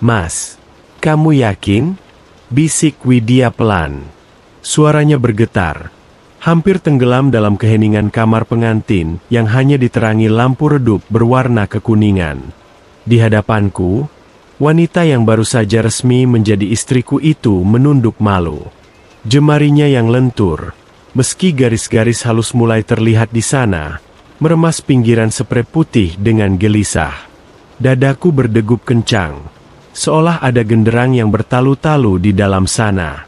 "Mas, kamu yakin?" bisik Widya pelan. Suaranya bergetar, hampir tenggelam dalam keheningan kamar pengantin yang hanya diterangi lampu redup berwarna kekuningan. Di hadapanku, wanita yang baru saja resmi menjadi istriku itu menunduk malu. Jemarinya yang lentur, meski garis-garis halus mulai terlihat di sana, meremas pinggiran sprei putih dengan gelisah. Dadaku berdegup kencang, seolah ada genderang yang bertalu-talu di dalam sana.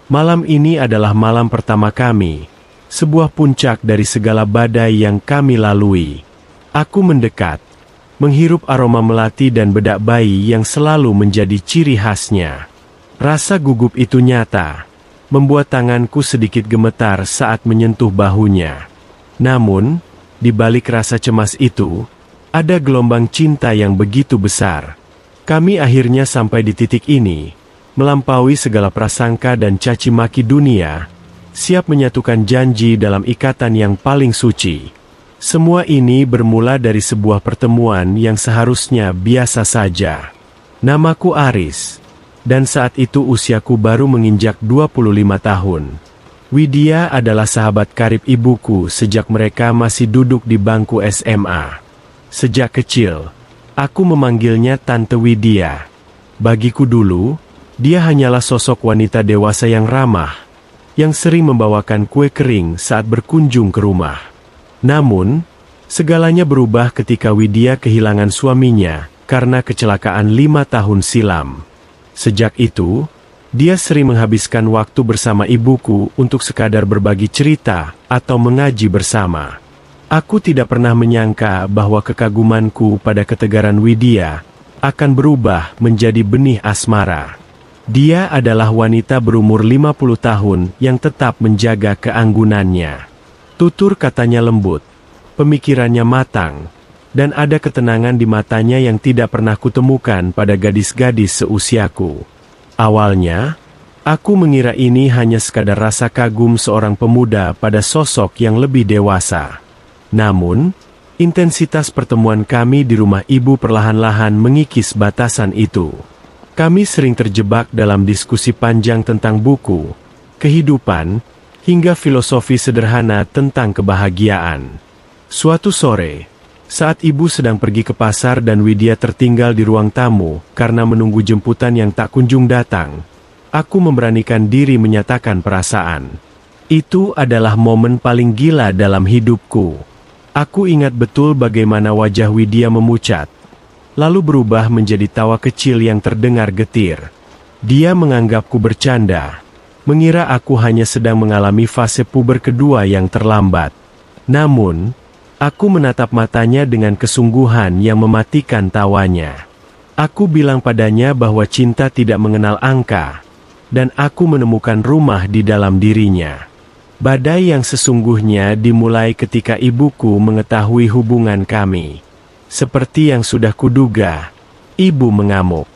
Malam ini adalah malam pertama kami, sebuah puncak dari segala badai yang kami lalui. Aku mendekat, menghirup aroma melati dan bedak bayi yang selalu menjadi ciri khasnya. Rasa gugup itu nyata, membuat tanganku sedikit gemetar saat menyentuh bahunya. Namun, di balik rasa cemas itu, ada gelombang cinta yang begitu besar. Kami akhirnya sampai di titik ini, melampaui segala prasangka dan caci maki dunia, siap menyatukan janji dalam ikatan yang paling suci. Semua ini bermula dari sebuah pertemuan yang seharusnya biasa saja. Namaku Aris, dan saat itu usiaku baru menginjak 25 tahun. Widya adalah sahabat karib ibuku sejak mereka masih duduk di bangku SMA. Sejak kecil, aku memanggilnya Tante Widya. Bagiku dulu, dia hanyalah sosok wanita dewasa yang ramah, yang sering membawakan kue kering saat berkunjung ke rumah. Namun, segalanya berubah ketika Widya kehilangan suaminya karena kecelakaan 5 tahun silam. Sejak itu, dia sering menghabiskan waktu bersama ibuku untuk sekadar berbagi cerita atau mengaji bersama. Aku tidak pernah menyangka bahwa kekagumanku pada ketegaran Widya akan berubah menjadi benih asmara. Dia adalah wanita berumur 50 tahun yang tetap menjaga keanggunannya. Tutur katanya lembut, pemikirannya matang, dan ada ketenangan di matanya yang tidak pernah kutemukan pada gadis-gadis seusiaku. Awalnya, aku mengira ini hanya sekadar rasa kagum seorang pemuda pada sosok yang lebih dewasa. Namun, intensitas pertemuan kami di rumah ibu perlahan-lahan mengikis batasan itu. Kami sering terjebak dalam diskusi panjang tentang buku, kehidupan, hingga filosofi sederhana tentang kebahagiaan. Suatu sore, saat ibu sedang pergi ke pasar dan Widya tertinggal di ruang tamu karena menunggu jemputan yang tak kunjung datang, aku memberanikan diri menyatakan perasaan. Itu adalah momen paling gila dalam hidupku. Aku ingat betul bagaimana wajah Widya memucat, lalu berubah menjadi tawa kecil yang terdengar getir. Dia menganggapku bercanda, mengira aku hanya sedang mengalami fase puber kedua yang terlambat. Namun, aku menatap matanya dengan kesungguhan yang mematikan tawanya. Aku bilang padanya bahwa cinta tidak mengenal angka, dan aku menemukan rumah di dalam dirinya. Badai yang sesungguhnya dimulai ketika ibuku mengetahui hubungan kami. Seperti yang sudah kuduga, ibu mengamuk.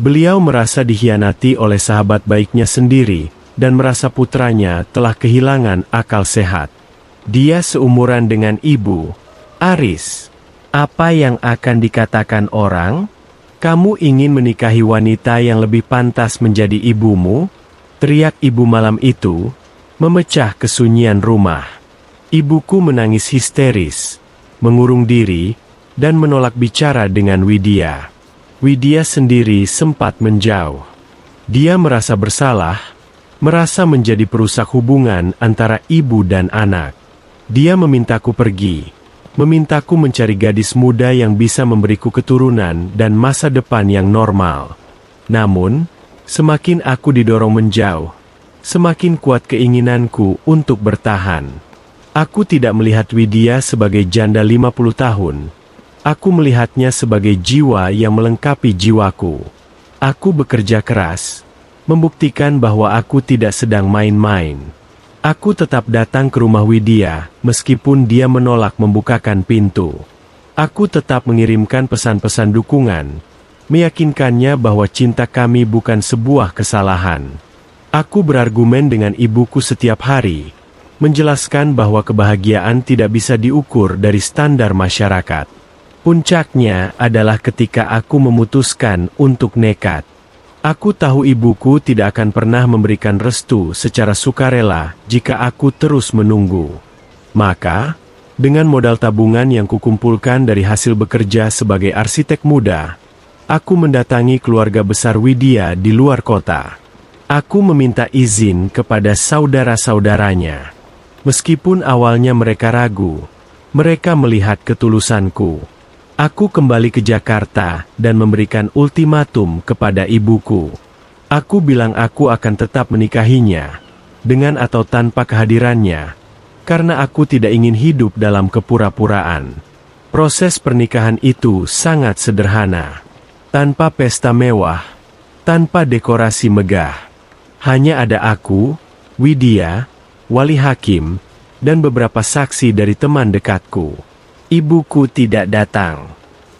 Beliau merasa dikhianati oleh sahabat baiknya sendiri, dan merasa putranya telah kehilangan akal sehat. Dia seumuran dengan ibu. Aris, apa yang akan dikatakan orang? Kamu ingin menikahi wanita yang lebih pantas menjadi ibumu? Teriak ibu malam itu, memecah kesunyian rumah. Ibuku menangis histeris, mengurung diri, dan menolak bicara dengan Widya. Widya sendiri sempat menjauh. Dia merasa bersalah, merasa menjadi perusak hubungan antara ibu dan anak. Dia memintaku pergi, memintaku mencari gadis muda yang bisa memberiku keturunan dan masa depan yang normal. Namun, semakin aku didorong menjauh, semakin kuat keinginanku untuk bertahan. Aku tidak melihat Widya sebagai janda 50 tahun. Aku melihatnya sebagai jiwa yang melengkapi jiwaku. Aku bekerja keras, membuktikan bahwa aku tidak sedang main-main. Aku tetap datang ke rumah Widya, meskipun dia menolak membukakan pintu. Aku tetap mengirimkan pesan-pesan dukungan, meyakinkannya bahwa cinta kami bukan sebuah kesalahan. Aku berargumen dengan ibuku setiap hari, menjelaskan bahwa kebahagiaan tidak bisa diukur dari standar masyarakat. Puncaknya adalah ketika aku memutuskan untuk nekat. Aku tahu ibuku tidak akan pernah memberikan restu secara sukarela jika aku terus menunggu. Maka, dengan modal tabungan yang kukumpulkan dari hasil bekerja sebagai arsitek muda, aku mendatangi keluarga besar Widya di luar kota. Aku meminta izin kepada saudara-saudaranya. Meskipun awalnya mereka ragu, mereka melihat ketulusanku. Aku kembali ke Jakarta dan memberikan ultimatum kepada ibuku. Aku bilang aku akan tetap menikahinya, dengan atau tanpa kehadirannya, karena aku tidak ingin hidup dalam kepura-puraan. Proses pernikahan itu sangat sederhana. Tanpa pesta mewah, tanpa dekorasi megah. Hanya ada aku, Widya, wali hakim, dan beberapa saksi dari teman dekatku. Ibuku tidak datang.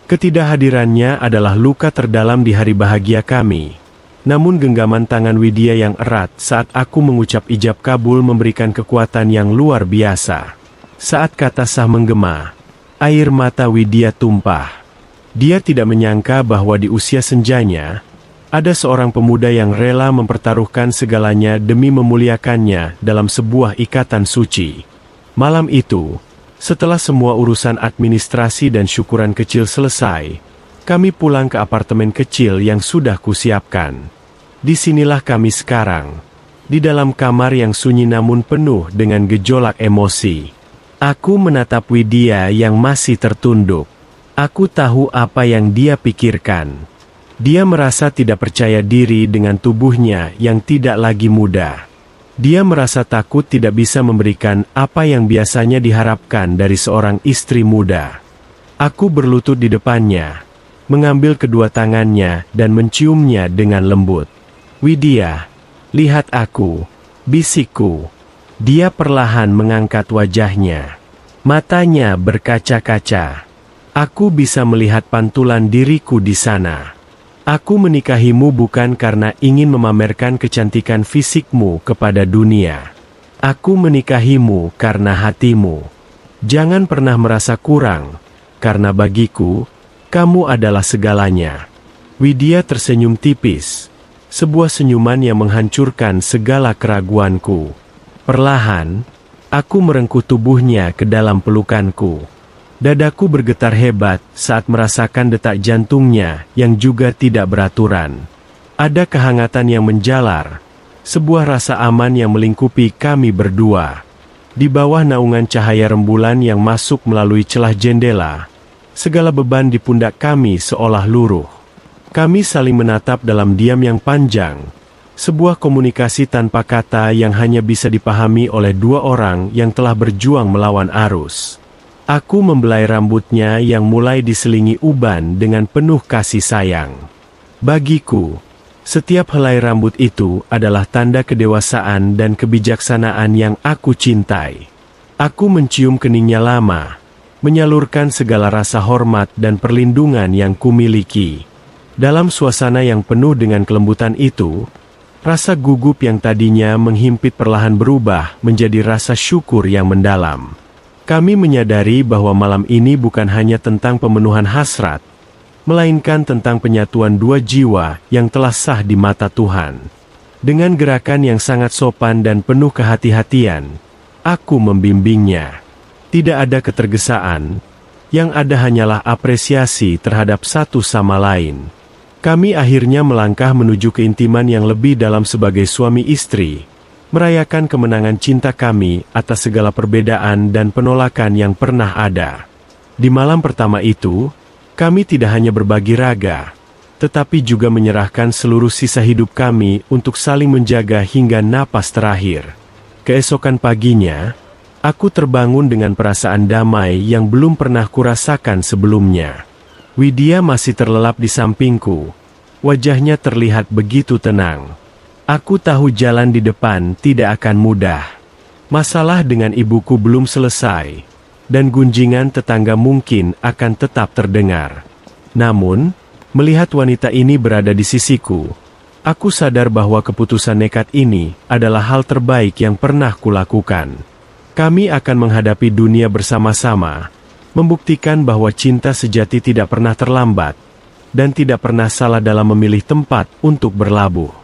Ketidakhadirannya adalah luka terdalam di hari bahagia kami. Namun genggaman tangan Widya yang erat saat aku mengucap ijab kabul memberikan kekuatan yang luar biasa. Saat kata sah menggema, air mata Widya tumpah. Dia tidak menyangka bahwa di usia senjanya, ada seorang pemuda yang rela mempertaruhkan segalanya demi memuliakannya dalam sebuah ikatan suci. Malam itu, setelah semua urusan administrasi dan syukuran kecil selesai, kami pulang ke apartemen kecil yang sudah kusiapkan. Disinilah kami sekarang, di dalam kamar yang sunyi namun penuh dengan gejolak emosi. Aku menatap Widya yang masih tertunduk. Aku tahu apa yang dia pikirkan. Dia merasa tidak percaya diri dengan tubuhnya yang tidak lagi muda. Dia merasa takut tidak bisa memberikan apa yang biasanya diharapkan dari seorang istri muda. Aku berlutut di depannya, mengambil kedua tangannya dan menciumnya dengan lembut. Widya, lihat aku, bisikku. Dia perlahan mengangkat wajahnya. Matanya berkaca-kaca. Aku bisa melihat pantulan diriku di sana. Aku menikahimu bukan karena ingin memamerkan kecantikan fisikmu kepada dunia. Aku menikahimu karena hatimu. Jangan pernah merasa kurang, karena bagiku, kamu adalah segalanya. Widya tersenyum tipis, sebuah senyuman yang menghancurkan segala keraguanku. Perlahan, aku merengkuh tubuhnya ke dalam pelukanku. Dadaku bergetar hebat saat merasakan detak jantungnya yang juga tidak beraturan. Ada kehangatan yang menjalar, sebuah rasa aman yang melingkupi kami berdua. Di bawah naungan cahaya rembulan yang masuk melalui celah jendela, segala beban di pundak kami seolah luruh. Kami saling menatap dalam diam yang panjang, sebuah komunikasi tanpa kata yang hanya bisa dipahami oleh dua orang yang telah berjuang melawan arus. Aku membelai rambutnya yang mulai diselingi uban dengan penuh kasih sayang. Bagiku, setiap helai rambut itu adalah tanda kedewasaan dan kebijaksanaan yang aku cintai. Aku mencium keningnya lama, menyalurkan segala rasa hormat dan perlindungan yang kumiliki. Dalam suasana yang penuh dengan kelembutan itu, rasa gugup yang tadinya menghimpit perlahan berubah menjadi rasa syukur yang mendalam. Kami menyadari bahwa malam ini bukan hanya tentang pemenuhan hasrat, melainkan tentang penyatuan dua jiwa yang telah sah di mata Tuhan. Dengan gerakan yang sangat sopan dan penuh kehati-hatian, aku membimbingnya. Tidak ada ketergesaan, yang ada hanyalah apresiasi terhadap satu sama lain. Kami akhirnya melangkah menuju keintiman yang lebih dalam sebagai suami istri, merayakan kemenangan cinta kami atas segala perbedaan dan penolakan yang pernah ada. Di malam pertama itu, kami tidak hanya berbagi raga, tetapi juga menyerahkan seluruh sisa hidup kami untuk saling menjaga hingga napas terakhir. Keesokan paginya, aku terbangun dengan perasaan damai yang belum pernah kurasakan sebelumnya. Widya masih terlelap di sampingku, wajahnya terlihat begitu tenang. Aku tahu jalan di depan tidak akan mudah. Masalah dengan ibuku belum selesai, dan gunjingan tetangga mungkin akan tetap terdengar. Namun, melihat wanita ini berada di sisiku, aku sadar bahwa keputusan nekat ini adalah hal terbaik yang pernah kulakukan. Kami akan menghadapi dunia bersama-sama, membuktikan bahwa cinta sejati tidak pernah terlambat, dan tidak pernah salah dalam memilih tempat untuk berlabuh.